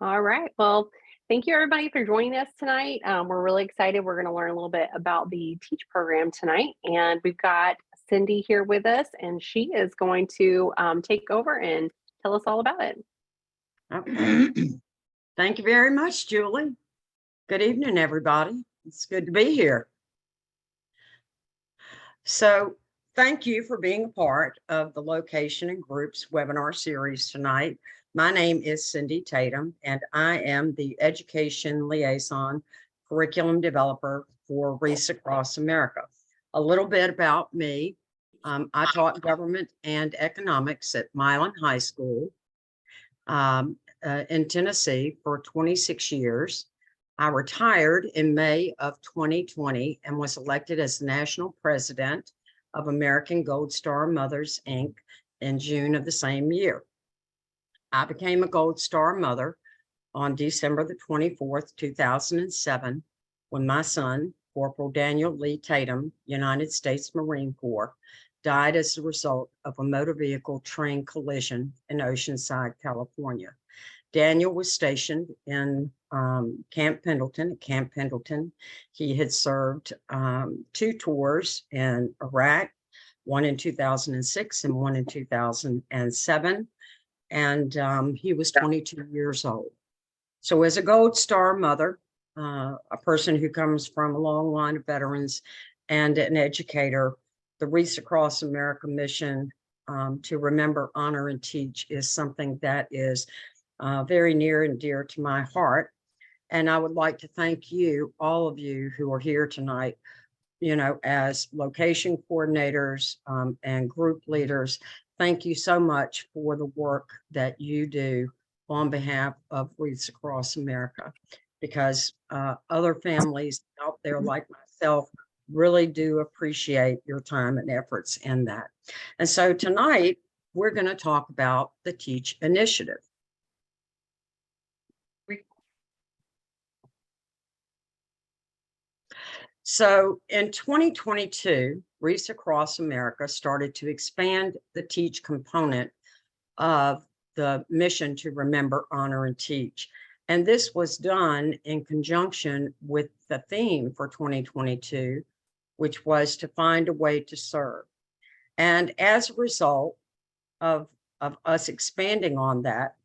All right. Well, thank you everybody for joining us tonight. We're really excited. We're going to learn a little bit about the Teach program tonight. And we've got Cindy here with us, and she is going to take over and tell us all about it. Okay. Thank you very much, Julie. Good evening, everybody. It's good to be here. So thank you for being a part of the Location and Groups webinar series tonight. My name is Cindy Tatum, and I am the Education Liaison Curriculum Developer for Reese Across America. A little bit about me. I taught government and economics at Milan High School in Tennessee for 26 years. I retired in May of 2020 and was elected as national president of American Gold Star Mothers, Inc. in June of the same year. I became a Gold Star mother on December the 24th, 2007, when my son, Corporal Daniel Lee Tatum, United States Marine Corps, died as a result of a motor vehicle train collision in Oceanside, California. Daniel was stationed in Camp Pendleton. At Camp Pendleton, he had served 2 tours in Iraq, one in 2006 and one in 2007. And he was 22 years old. So as a Gold Star mother, a person who comes from a long line of veterans and an educator, the Reese Across America mission to remember, honor, and teach is something that is very near and dear to my heart. And I would like to thank you, all of you who are here tonight, as location coordinators and group leaders. Thank you so much for the work that you do on behalf of Reese Across America, because other families out there like myself really do appreciate your time and efforts in that. And so tonight, we're going to talk about the Teach Initiative. So in 2022, Reese Across America started to expand the Teach component of the mission to remember, honor, and teach. And this was done in conjunction with the theme for 2022, which was to find a way to serve. And as a result of us expanding on that,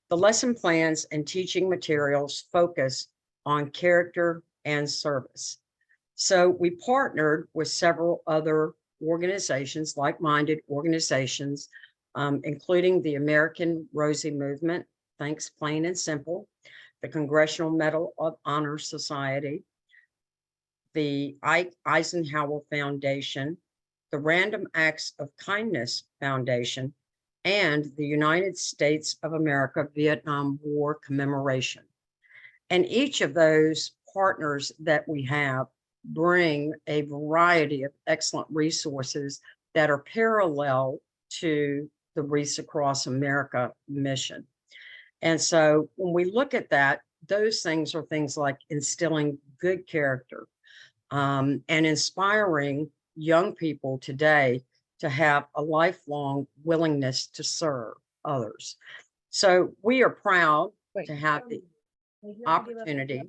the lesson plans and teaching materials focus on character and service. So we partnered with several other organizations, like-minded organizations, including the American Rosie Movement, Thanks Plain and Simple, the Congressional Medal of Honor Society, the Ike Eisenhower Foundation, the Random Acts of Kindness Foundation, and the United States of America Vietnam War Commemoration. And each of those partners that we have bring a variety of excellent resources that are parallel to the Reese Across America mission. And so when we look at that, those things are things like instilling good character and inspiring young people today to have a lifelong willingness to serve others. So we are proud to have the opportunity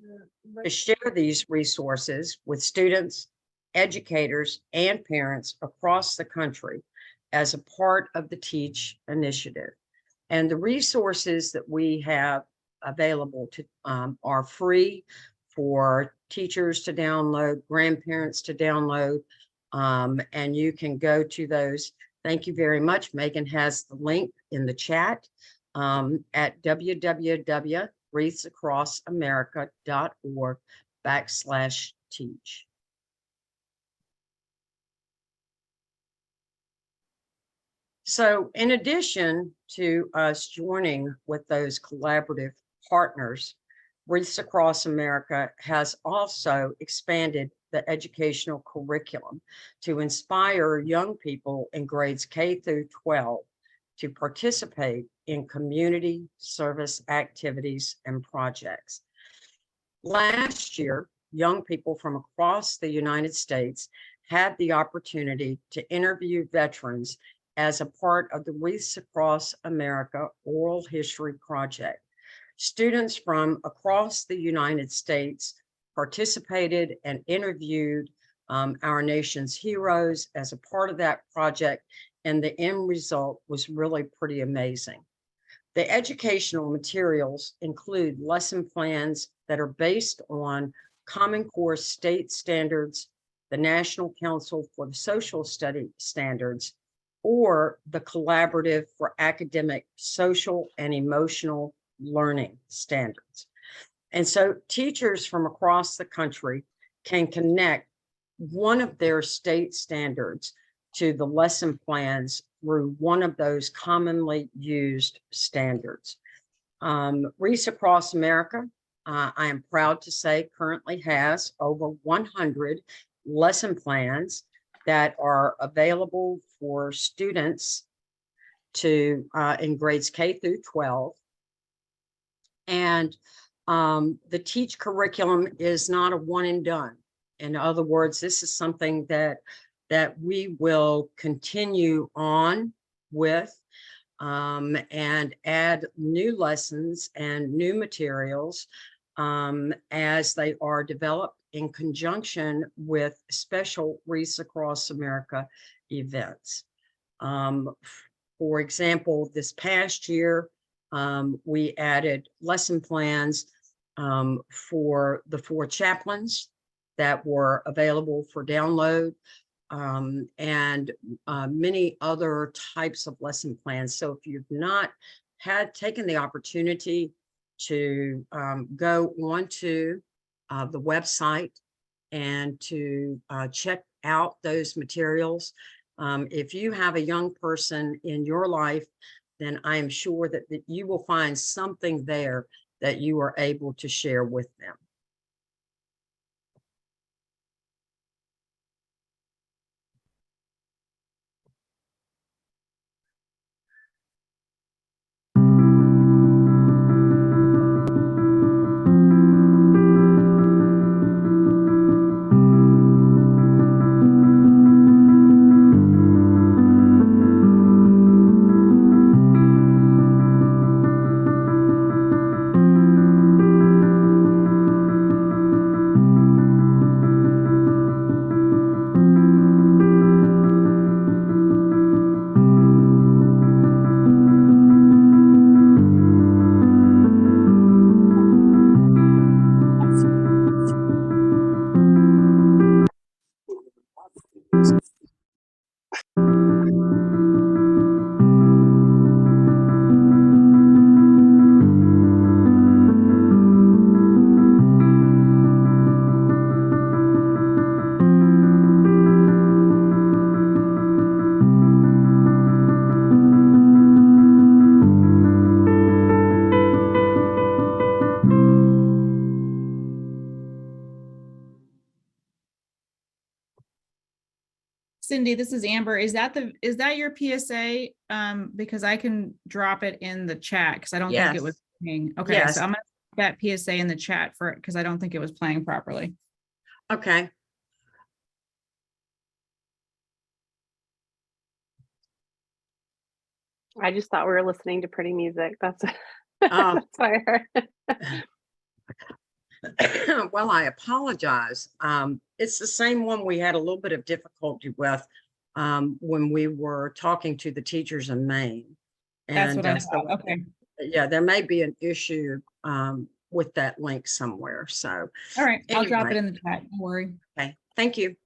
to share these resources with students, educators, and parents across the country as a part of the Teach Initiative. And the resources that we have available to are free for teachers to download, grandparents to download, and you can go to those. Thank you very much. Megan has the link in the chat at www.reaseacrossamerica.org/teach. So in addition to us joining with those collaborative partners, Reese Across America has also expanded the educational curriculum to inspire young people in grades K through 12 to participate in community service activities and projects. Last year, young people from across the United States had the opportunity to interview veterans as a part of the Reese Across America Oral History Project. Students from across the United States participated and interviewed our nation's heroes as a part of that project, and the end result was really pretty amazing. The educational materials include lesson plans that are based on Common Core state standards, the National Council for the Social Study standards, or the Collaborative for Academic, Social, and Emotional Learning standards. And so teachers from across the country can connect one of their state standards to the lesson plans through one of those commonly used standards. Reese Across America, I am proud to say, currently has over 100 lesson plans that are available for students to in grades K through 12. And the Teach curriculum is not a one and done. In other words, this is something that we will continue on with and add new lessons and new materials as they are developed in conjunction with special Reese Across America events. For example, this past year, we added lesson plans for the 4 chaplains that were available for download, and many other types of lesson plans. So if you've not taken the opportunity to go onto the website and to check out those materials, if you have a young person in your life, then I am sure that you will find something there that you are able to share with them. Cindy, this is Amber. Is that your PSA? Because I can drop it in the chat because I don't think it was playing. Okay, Yes. so I'm gonna put that PSA in the chat for it because I don't think it was playing properly. Okay. I just thought we were listening to pretty music. That's, Oh. that's what I heard. Well, I apologize. It's the same one we had a little bit of difficulty with when we were talking to the teachers in Maine. That's what I so, thought. Okay. yeah, there may be an issue with that link somewhere. So, All right, I'll drop it anyway. in the chat. Don't worry. Okay, thank you.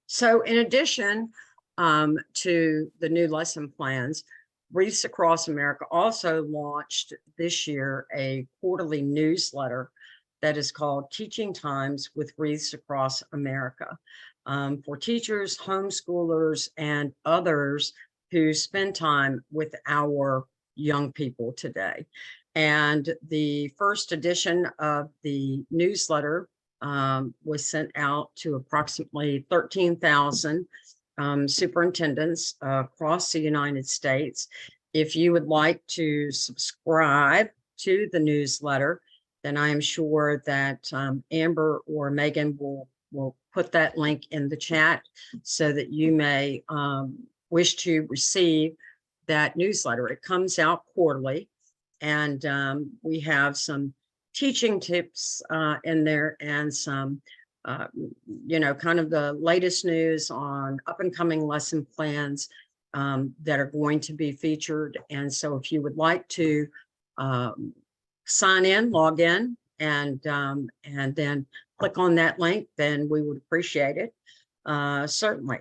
So in addition to the new lesson plans, Reese Across America also launched this year a quarterly newsletter that is called Teaching Times with Reese Across America, for teachers, homeschoolers, and others who spend time with our young people today. And the first edition of the newsletter was sent out to approximately 13,000 superintendents across the United States. If you would like to subscribe to the newsletter, then I am sure that Amber or Megan will put that link in the chat so that you may wish to receive that newsletter. It comes out quarterly. And we have some teaching tips in there and some, kind of the latest news on up and coming lesson plans that are going to be featured. And so if you would like to sign in, log in, and then click on that link, then we would appreciate it, certainly.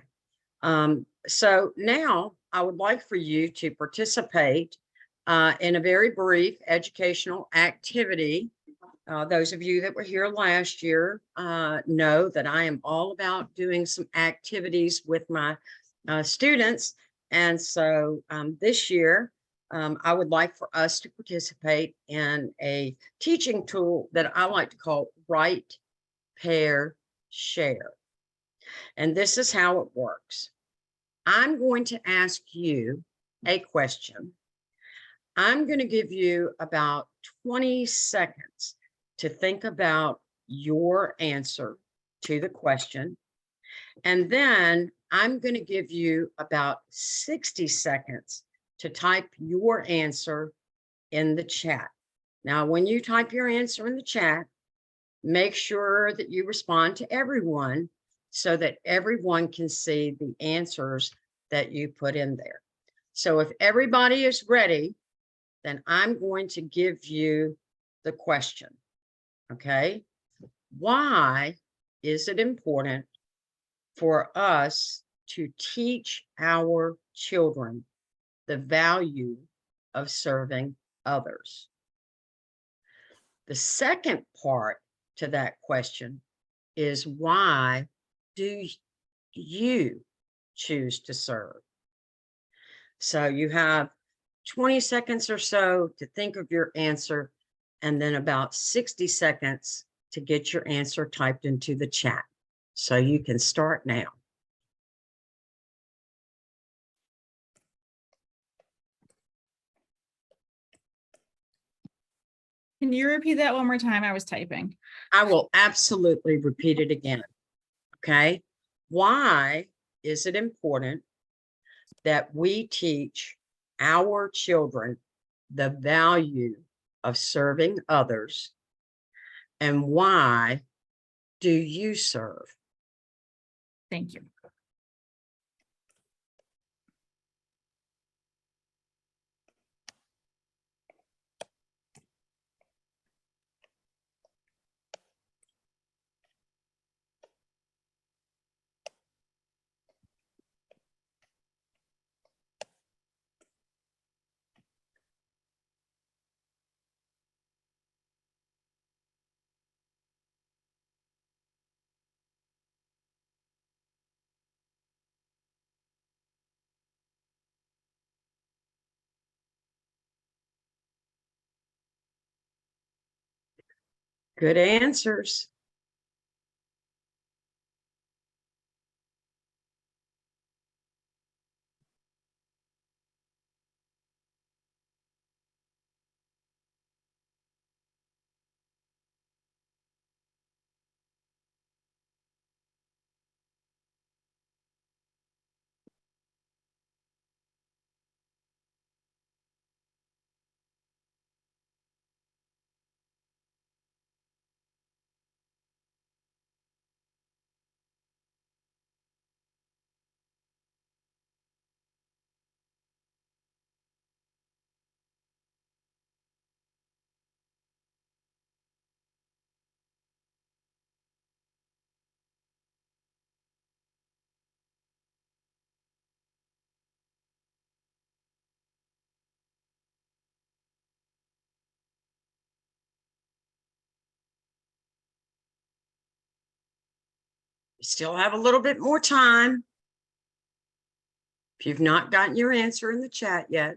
So now I would like for you to participate in a very brief educational activity. Those of you that were here last year know that I am all about doing some activities with my students. And so this year, I would like for us to participate in a teaching tool that I like to call Write, Pair, Share. And this is how it works. I'm going to ask you a question. I'm going to give you about 20 seconds to think about your answer to the question. And then I'm going to give you about 60 seconds to type your answer in the chat. Now, when you type your answer in the chat, make sure that you respond to everyone so that everyone can see the answers that you put in there. So if everybody is ready, then I'm going to give you the question. Okay. Why is it important for us to teach our children the value of serving others? The second part to that question is, why do you choose to serve? So you have 20 seconds or so to think of your answer, and then about 60 seconds to get your answer typed into the chat. So you can start now. Can you repeat that one more time? I was typing. I will absolutely repeat it again. Okay. Why is it important that we teach our children the value of serving others? And why do you serve? Thank you. Good answers. You still have a little bit more time. If you've not gotten your answer in the chat yet.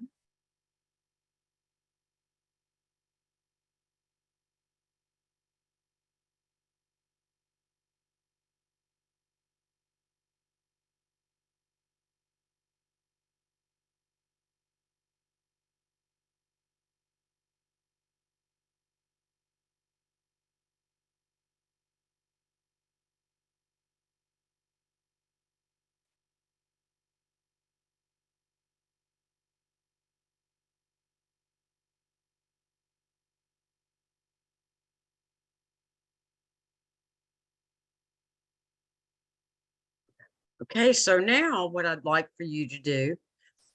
Okay, so now what I'd like for you to do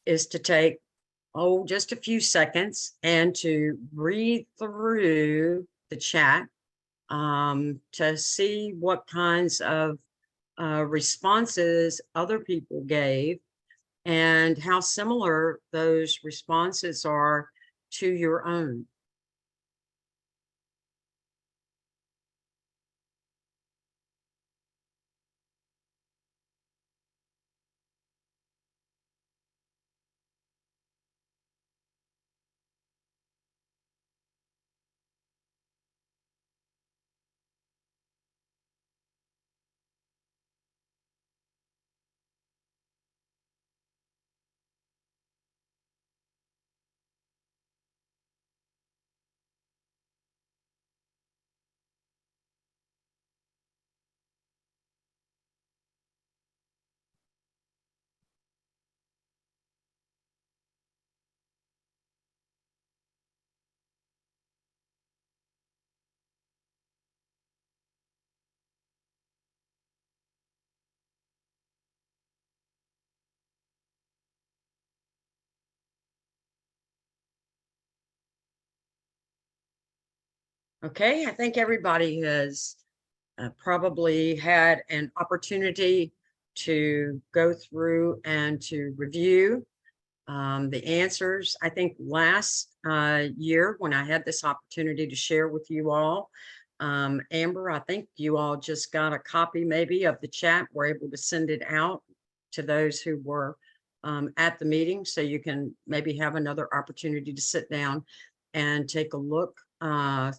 is to take, just a few seconds and to read through the chat to see what kinds of responses other people gave and how similar those responses are to your own. Okay, I think everybody has probably had an opportunity to go through and to review the answers. I think last year when I had this opportunity to share with you all, Amber, I think you all just got a copy maybe of the chat, were able to send it out to those who were at the meeting, so you can maybe have another opportunity to sit down and take a look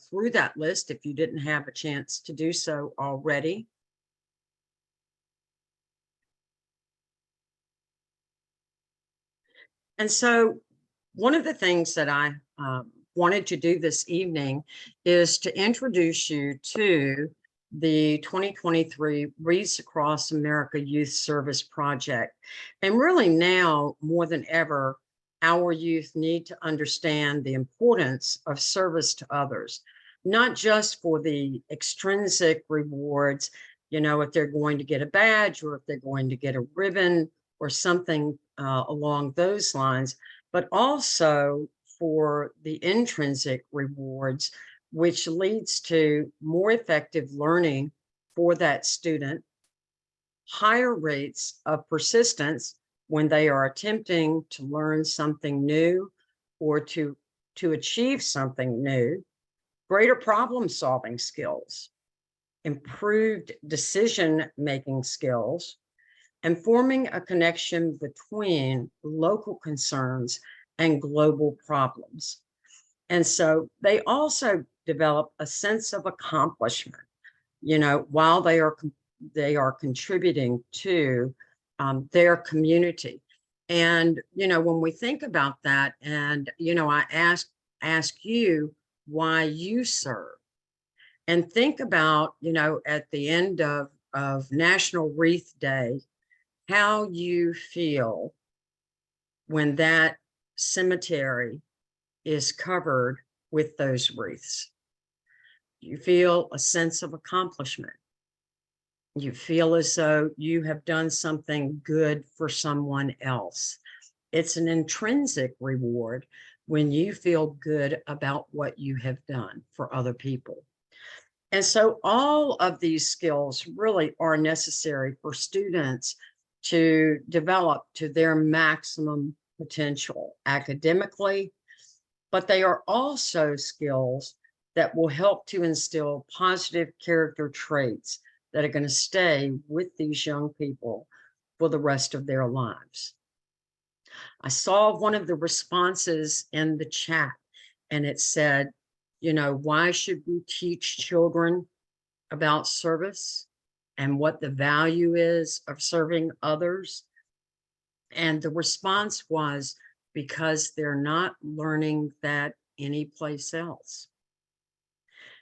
through that list if you didn't have a chance to do so already. And so one of the things that I wanted to do this evening is to introduce you to the 2023 Wreaths Across America Youth Service Project. And really now, more than ever, our youth need to understand the importance of service to others, not just for the extrinsic rewards, you know, if they're going to get a badge or if they're going to get a ribbon or something along those lines, but also for the intrinsic rewards, which leads to more effective learning for that student, higher rates of persistence when they are attempting to learn something new or to achieve something new, greater problem solving skills, improved decision-making skills, and forming a connection between local concerns and global problems. And so they also develop a sense of accomplishment, you know, while they are contributing to their community. And, you know, when we think about that, and, you know, I ask you why you serve, and think about, you know, at the end of National Wreath Day, how you feel when that cemetery is covered with those wreaths. You feel a sense of accomplishment. You feel as though you have done something good for someone else. It's an intrinsic reward when you feel good about what you have done for other people. And so all of these skills really are necessary for students to develop to their maximum potential academically, but they are also skills that will help to instill positive character traits that are going to stay with these young people for the rest of their lives. I saw one of the responses in the chat, and it said, you know, why should we teach children about service and what the value is of serving others? And the response was, because they're not learning that anyplace else.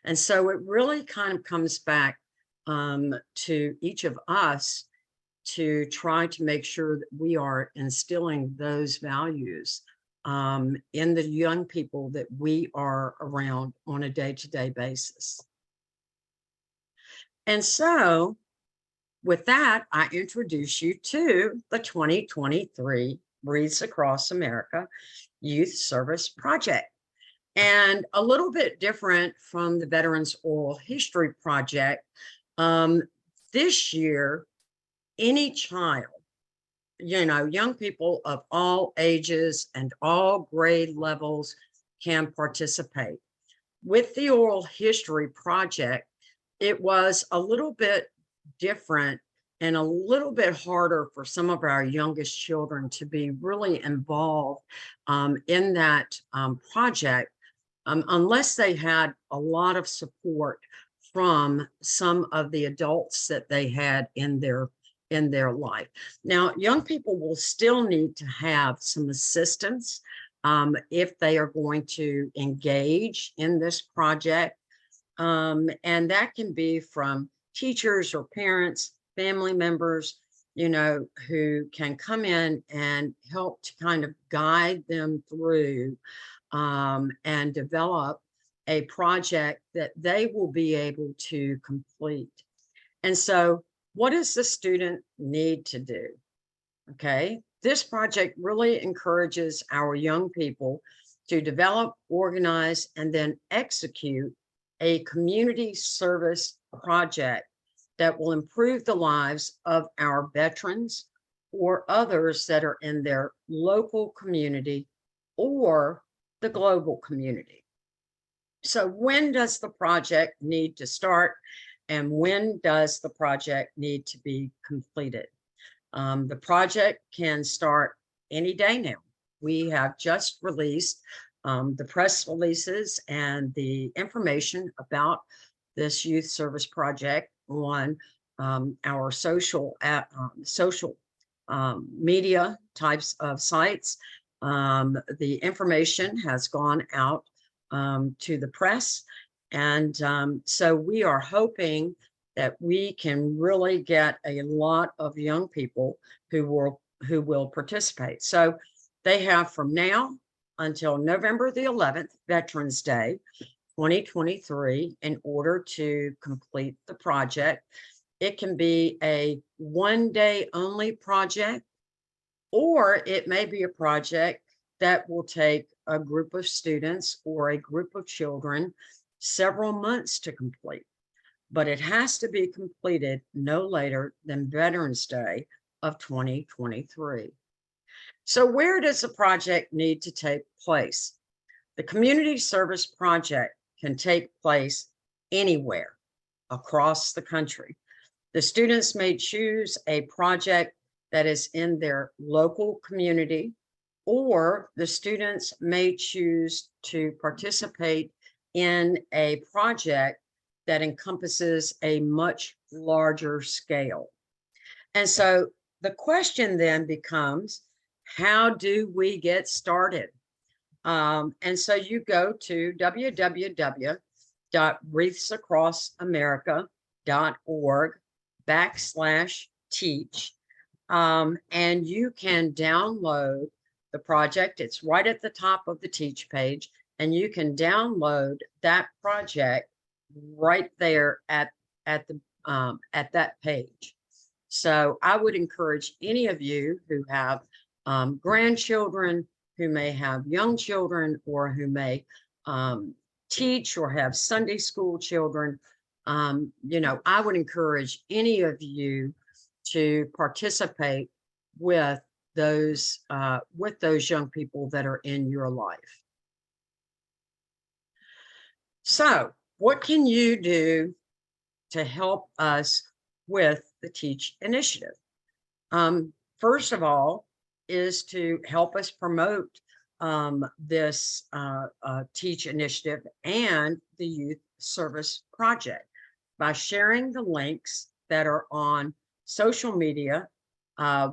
And so it really kind of comes back to each of us to try to make sure that we are instilling those values in the young people that we are around on a day-to-day basis. And so with that, I introduce you to the 2023 Wreaths Across America Youth Service Project. And a little bit different from the Veterans Oral History Project, this year, any child, young people of all ages and all grade levels can participate. With the Oral History Project, it was a little bit different and a little bit harder for some of our youngest children to be really involved in that project, unless they had a lot of support from some of the adults that they had in their life. Now, young people will still need to have some assistance if they are going to engage in this project. And that can be from teachers or parents, family members, who can come in and help to kind of guide them through and develop a project that they will be able to complete. And so what does the student need to do? Okay, this project really encourages our young people to develop, organize, and then execute a community service project that will improve the lives of our veterans or others that are in their local community or the global community. So when does the project need to start, and when does the project need to be completed? The project can start any day now. We have just released the press releases and the information about this youth service project on our social media types of sites. The information has gone out to the press, and so we are hoping that we can really get a lot of young people who will participate. So they have from now until November the 11th, Veterans Day, 2023, in order to complete the project. It can be a one-day only project, or it may be a project that will take a group of students or a group of children several months to complete. But it has to be completed no later than Veterans Day of 2023. So where does the project need to take place? The community service project can take place anywhere across the country. The students may choose a project that is in their local community, or the students may choose to participate in a project that encompasses a much larger scale. And so the question then becomes, how do we get started? And so you go to www.wreathsacrossamerica.org/teach, and you can download the project. It's right at the top of the Teach page, and you can download that project right there at that page. So I would encourage any of you who have grandchildren, who may have young children, or who may teach or have Sunday school children, I would encourage any of you to participate with those young people that are in your life. So what can you do to help us with the Teach initiative? First of all, is to help us promote this Teach initiative and the Youth Service Project by sharing the links that are on social media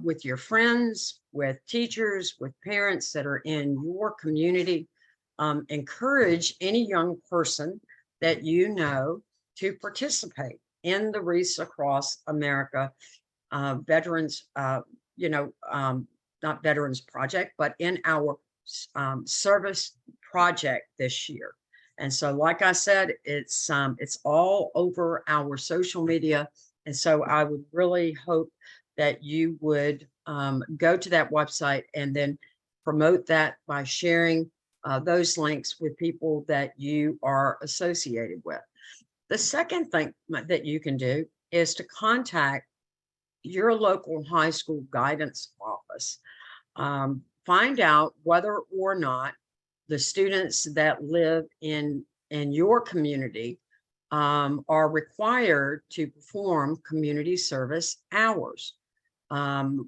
with your friends, with teachers, with parents that are in your community. Encourage any young person that you know to participate in the Wreaths Across America Veterans, not Veterans Project, but in our service project this year. And so, like I said, it's all over our social media And so I would really hope that you would go to that website and then promote that by sharing those links with people that you are associated with. The second thing that you can do is to contact your local high school guidance office. Find out whether or not the students that live in your community are required to perform community service hours.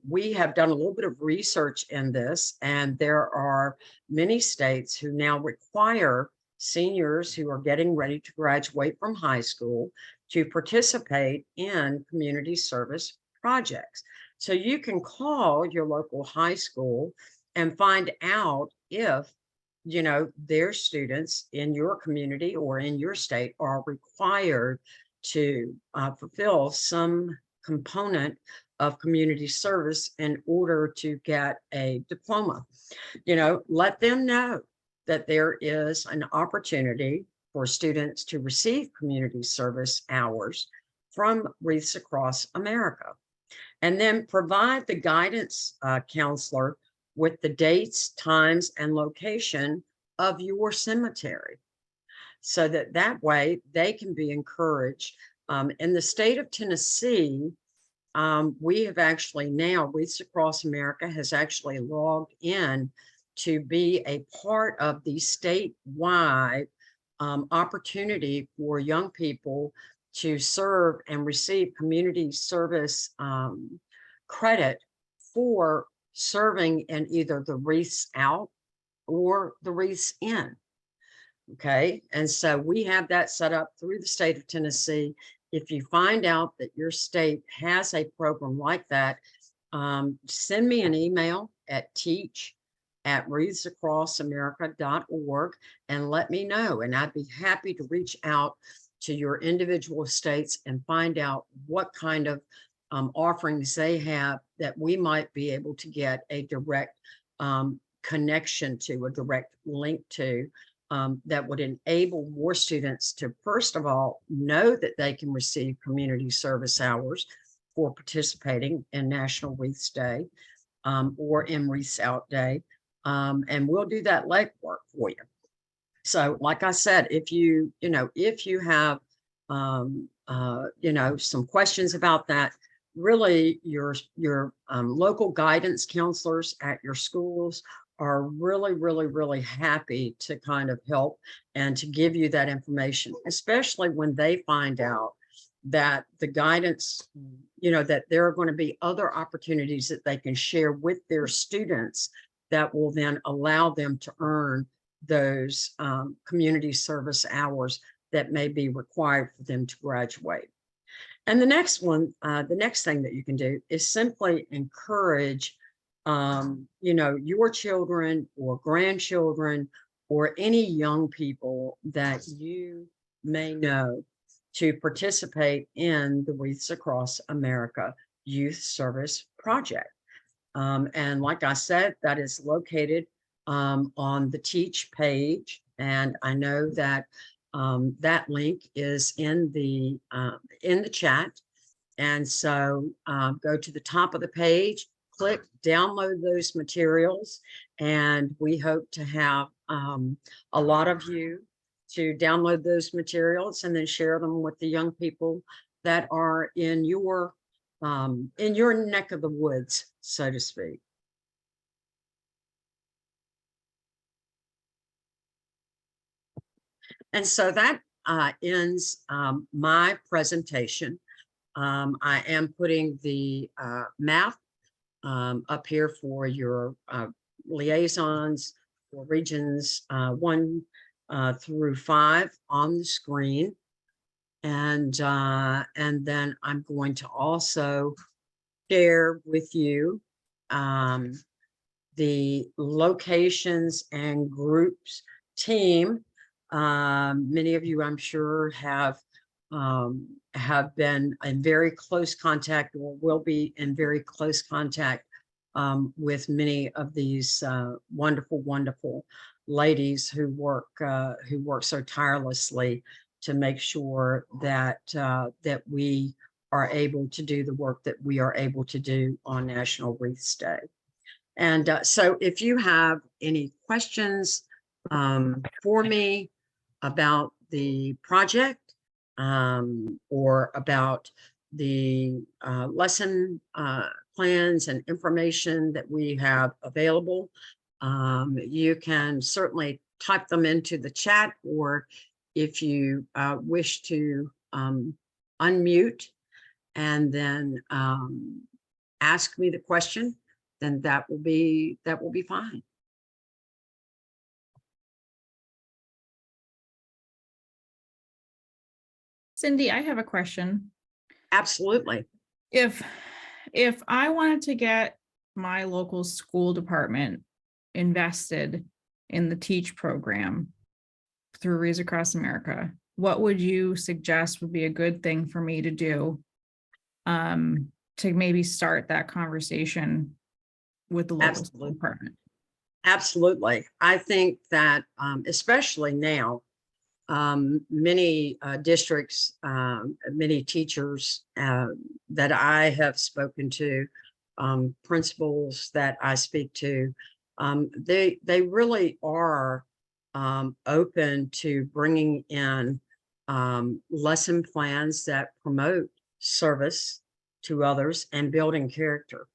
We have done a little bit of research in this, and there are many states who now require seniors who are getting ready to graduate from high school to participate in community service projects. So you can call your local high school and find out if their students in your community or in your state are required to fulfill some component of community service in order to get a diploma. Let them know that there is an opportunity for students to receive community service hours from Wreaths Across America. And then provide the guidance counselor with the dates, times, and location of your cemetery, so that way they can be encouraged. In the state of Tennessee, we have actually now, Wreaths Across America has actually logged in to be a part of the statewide opportunity for young people to serve and receive community service credit for serving in either the Wreaths Out or the Wreaths In. Okay, and so we have that set up through the state of Tennessee. If you find out that your state has a program like that, send me an email at teach@wreathsacrossamerica.org and let me know. And I'd be happy to reach out to your individual states and find out what kind of offerings they have that we might be able to get a direct connection to, a direct link to, that would enable more students to, first of all, know that they can receive community service hours for participating in National Wreaths Day or in Wreaths Out Day. And we'll do that legwork for you. So like I said, if you have, some questions about that, really your local guidance counselors at your schools are really happy to kind of help and to give you that information, especially when they find out that the guidance, that there are going to be other opportunities that they can share with their students that will then allow them to earn those community service hours that may be required for them to graduate. And the next thing that you can do is simply encourage, your children or grandchildren or any young people that you may know to participate in the Wreaths Across America Youth Service Project. And like I said, that is located on the Teach page. And I know that that link is in the chat. And so go to the top of the page, click, download those materials. And we hope to have a lot of you to download those materials and then share them with the young people that are in your neck of the woods, so to speak. And so that ends my presentation. I am putting the map up here for your liaisons for regions 1 through 5 on the screen. And then I'm going to also share with you the locations and groups team. Many of you, I'm sure, have been in very close contact or will be in very close contact with many of these wonderful ladies who work so tirelessly to make sure that that we are able to do the work that we are able to do on National Wreaths Day. And so if you have any questions for me about the project or about the lesson plans and information that we have available, you can certainly type them into the chat, or if you wish to unmute and then ask me the question, then that will be fine. Cindy, I have a question. Absolutely. If I wanted to get my local school department invested in the Teach program through Reads Across America, what would you suggest would be a good thing for me to do to maybe start that conversation with the local school department? Absolutely. I think that especially now, many districts, many teachers that I have spoken to, principals that I speak to, they really are open to bringing in lesson plans that promote service to others and building character.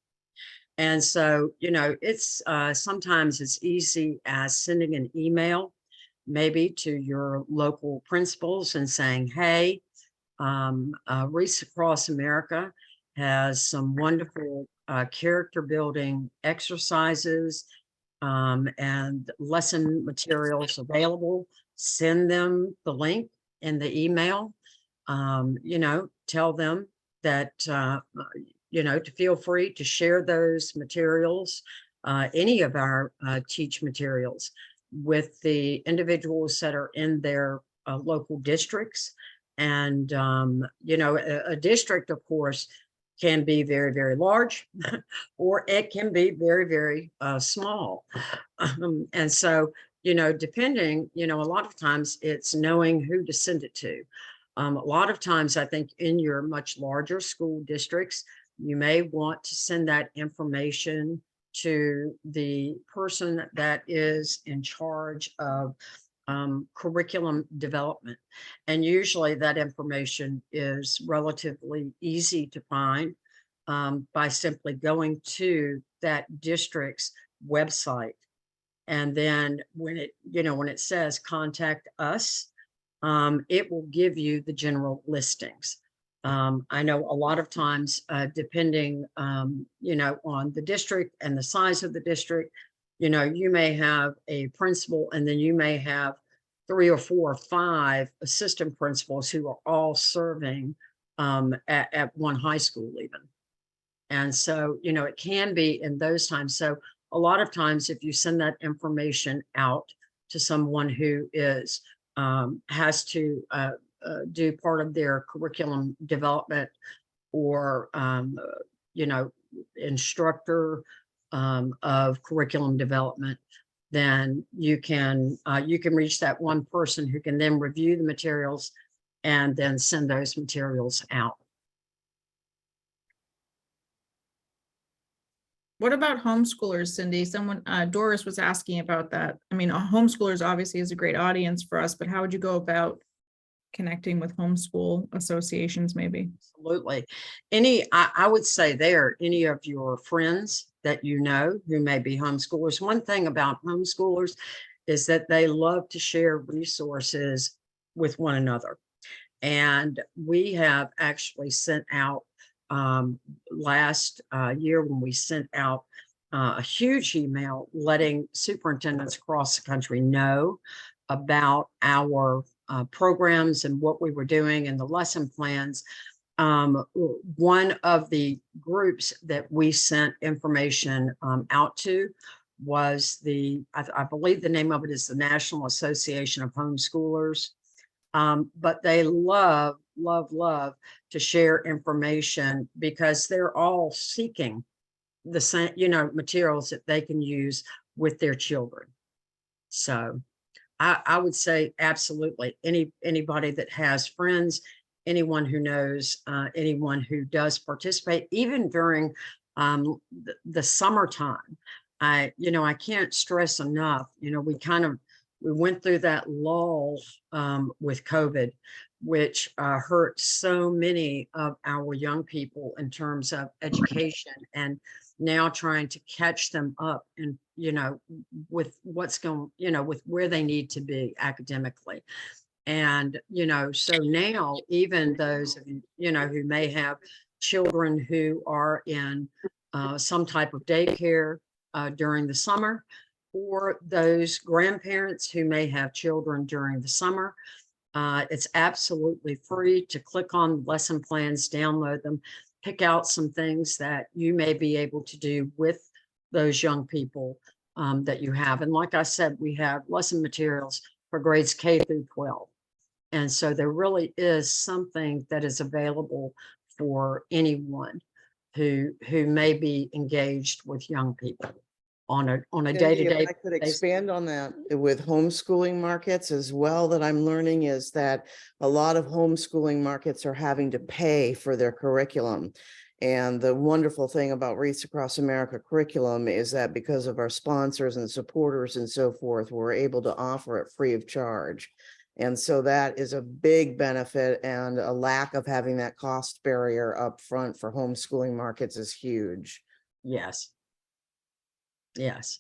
And so, you know, it's sometimes it's easy as sending an email maybe to your local principals and saying, hey, Reads Across America has some wonderful character building exercises and lesson materials available. Send them the link in the email. You know, tell them that, you know, to feel free to share those materials, any of our Teach materials, with the individuals that are in their local districts. And, you know, a district, of course, can be very, very large, or it can be very, very small. And so, you know, depending, you know, a lot of times it's knowing who to send it to. A lot of times, I think in your much larger school districts, you may want to send that information to the person that is in charge of curriculum development. And usually that information is relatively easy to find by simply going to that district's website. And then when it, you know, when it says contact us, it will give you the general listings. I know a lot of times, depending, you know, on the district and the size of the district, you know, you may have a principal and then you may have 3 or 4 or 5 assistant principals who are all serving at one high school even. And so, you know, it can be in those times. So a lot of times if you send that information out to someone who is has to do part of their curriculum development, or you know, instructor of curriculum development, then you can reach that one person who can then review the materials and then send those materials out. What about homeschoolers, Cindy? Someone, Doris was asking about that. I mean, homeschoolers obviously is a great audience for us, but how would you go about connecting with homeschool associations maybe? Absolutely. I would say any of your friends that you know who may be homeschoolers. One thing about homeschoolers is that they love to share resources with one another. And we have actually sent out last year, when we sent out a huge email letting superintendents across the country know about our programs and what we were doing and the lesson plans. One of the groups that we sent information out to was I believe the name of it is the National Association of Homeschoolers. But they love to share information because they're all seeking the same, you know, materials that they can use with their children. So I would say absolutely anybody that has friends anyone who knows, anyone who does participate, even during the summertime. I can't stress enough, we went through that lull with COVID, which hurt so many of our young people in terms of education, and now trying to catch them up and, with what's going, with where they need to be academically. And, so now even those of you, who may have children who are in some type of daycare during the summer, or those grandparents who may have children during the summer, it's absolutely free to click on lesson plans, download them, pick out some things that you may be able to do with those young people that you have. And like I said, we have lesson materials for grades K through 12. And so there really is something that is available for anyone who may be engaged with young people on a Cindy, day-to-day if I could basis. expand on that with homeschooling markets as well, that I'm learning is that a lot of homeschooling markets are having to pay for their curriculum. And the wonderful thing about Wreaths Across America curriculum is that because of our sponsors and supporters and so forth, we're able to offer it free of charge. And so that is a big benefit, and a lack of having that cost barrier up front for homeschooling markets is huge. Yes. Yes.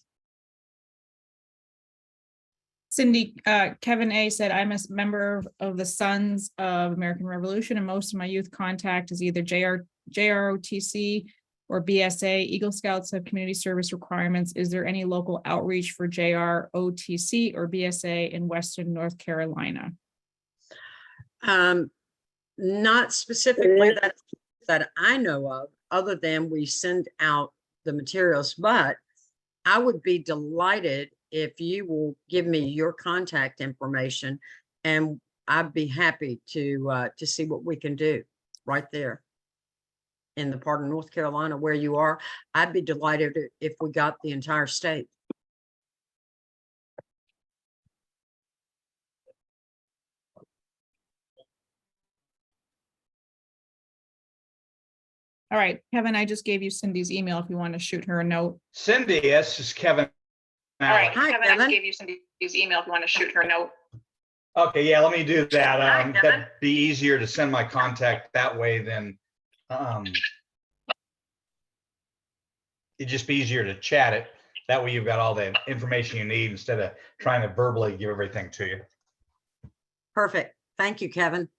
Cindy, Kevin A said, I'm a member of the Sons of American Revolution, and most of my youth contact is either JROTC or BSA. Eagle Scouts have community service requirements. Is there any local outreach for JROTC or BSA in Western North Carolina? Not specifically that I know of, other than we send out the materials, but I would be delighted if you will give me your contact information, and I'd be happy to see what we can do right there in the part of North Carolina where you are. I'd be delighted if we got the entire state. All right, Kevin, I just gave you Cindy's email if you want to shoot her a note. Cindy, this is Kevin. All right, Hi, Kevin, I Kevin. just gave you Cindy's email if you want to shoot her a note. Okay, yeah, let me do that. Hi, Kevin. That'd be easier to send my contact that way than it'd just be easier to chat it. That way you've got all the information you need instead of trying to verbally give everything to you. Perfect. Thank you, Kevin.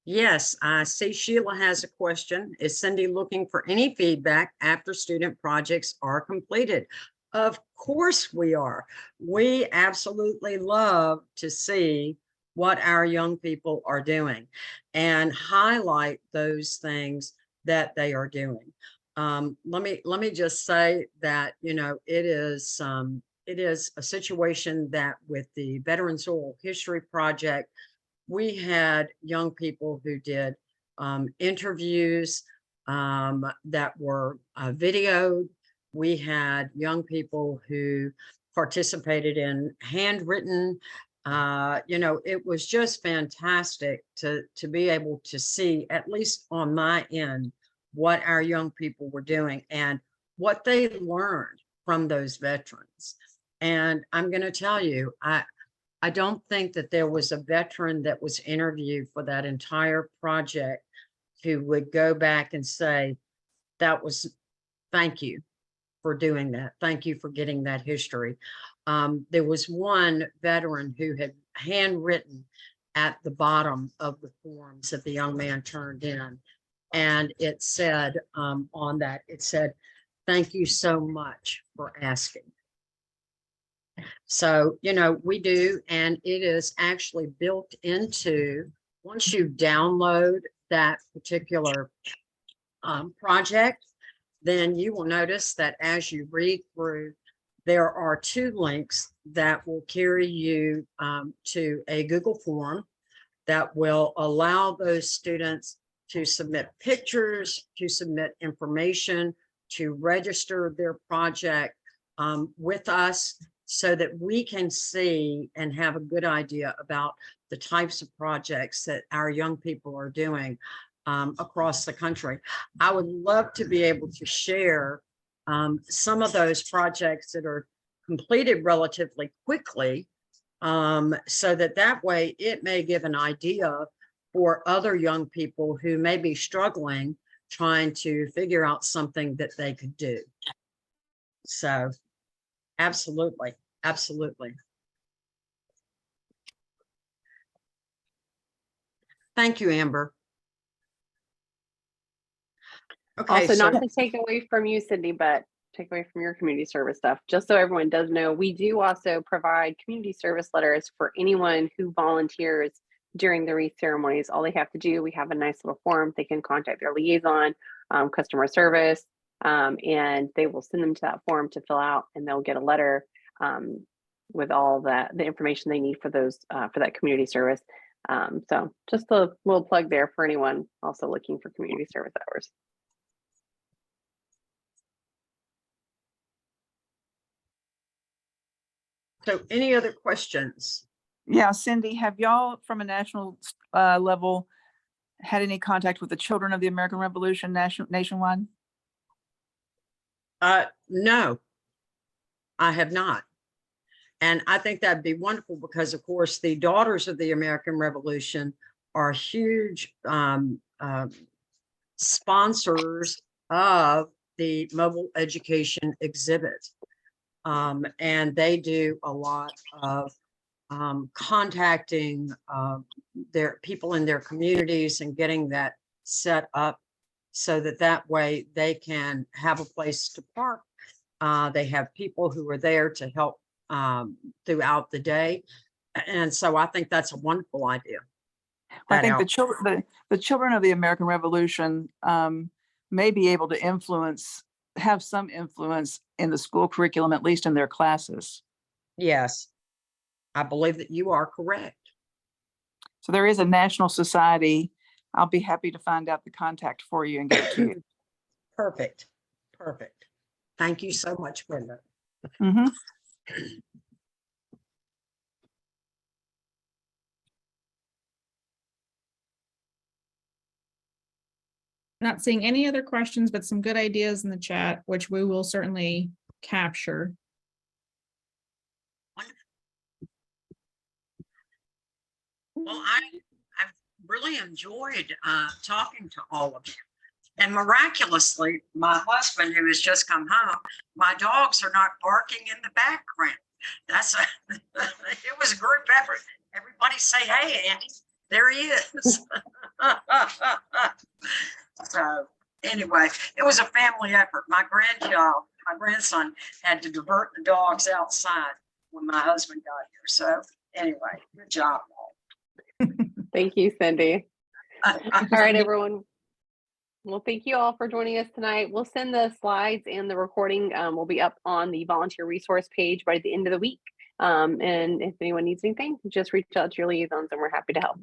Yes, I see Sheila has a question. Is Cindy looking for any feedback after student projects are completed? Of course we are. We absolutely love to see what our young people are doing and highlight those things that they are doing. Let me just say that, it is a situation that with the Veterans Oral History Project, we had young people who did interviews that were videoed. We had young people who participated in handwritten. It was just fantastic to be able to see, at least on my end, what our young people were doing and what they learned from those veterans. And I'm going to tell you, I don't think that there was a veteran that was interviewed for that entire project who would go back and say, thank you for doing that. Thank you for getting that history. There was one veteran who had handwritten at the bottom of the forms that the young man turned in. And it said on that, it said, thank you so much for asking. So, we do, and it is actually built into, once you download that particular project, then you will notice that as you read through, there are 2 links that will carry you to a Google form that will allow those students to submit pictures, to submit information, to register their project with us so that we can see and have a good idea about the types of projects that our young people are doing across the country. I would love to be able to share some of those projects that are completed relatively quickly, so that way it may give an idea for other young people who may be struggling, trying to figure out something that they could do. So absolutely, absolutely. Thank you, Amber. Okay, Also, so not to take away from you, Cindy, but take away from your community service stuff. Just so everyone does know, we do also provide community service letters for anyone who volunteers during the wreath ceremonies. All they have to do, we have a nice little form. They can contact their liaison, customer service, and they will send them to that form to fill out, and they'll get a letter with all the information they need for those for that community service. So just a little plug there for anyone also looking for community service hours. so any other questions? Yeah, Cindy, have y'all from a national level had any contact with the children of the American Revolution nationwide? No, I have not. And I think that'd be wonderful because, of course, the Daughters of the American Revolution are huge sponsors of the mobile education exhibit. And they do a lot of contacting their people in their communities and getting that set up so that way they can have a place to park. They have people who are there to help throughout the day. And so I think that's a wonderful idea. I think helps. the children of the American Revolution may be able to have some influence in the school curriculum, at least in their classes. Yes, I believe that you are correct. So there is a national society. I'll be happy to find out the contact for you and get it to you. Perfect. Perfect. Thank you so much, Brenda. Mhm. Not seeing any other questions, but some good ideas in the chat, which we will certainly capture. Well, I've really enjoyed talking to all of you. And miraculously, my husband, who has just come home, my dogs are not barking in the background. It was a group effort. Everybody say, hey, Andy, there he is. So anyway, it was a family effort. My grandson had to divert the dogs outside when my husband got here. So anyway, good job. Thank you, Cindy. All right, everyone. Well, thank you all for joining us tonight. We'll send the slides and the recording will be up on the volunteer resource page by the end of the week. And if anyone needs anything, just reach out to your liaisons and we're happy to help.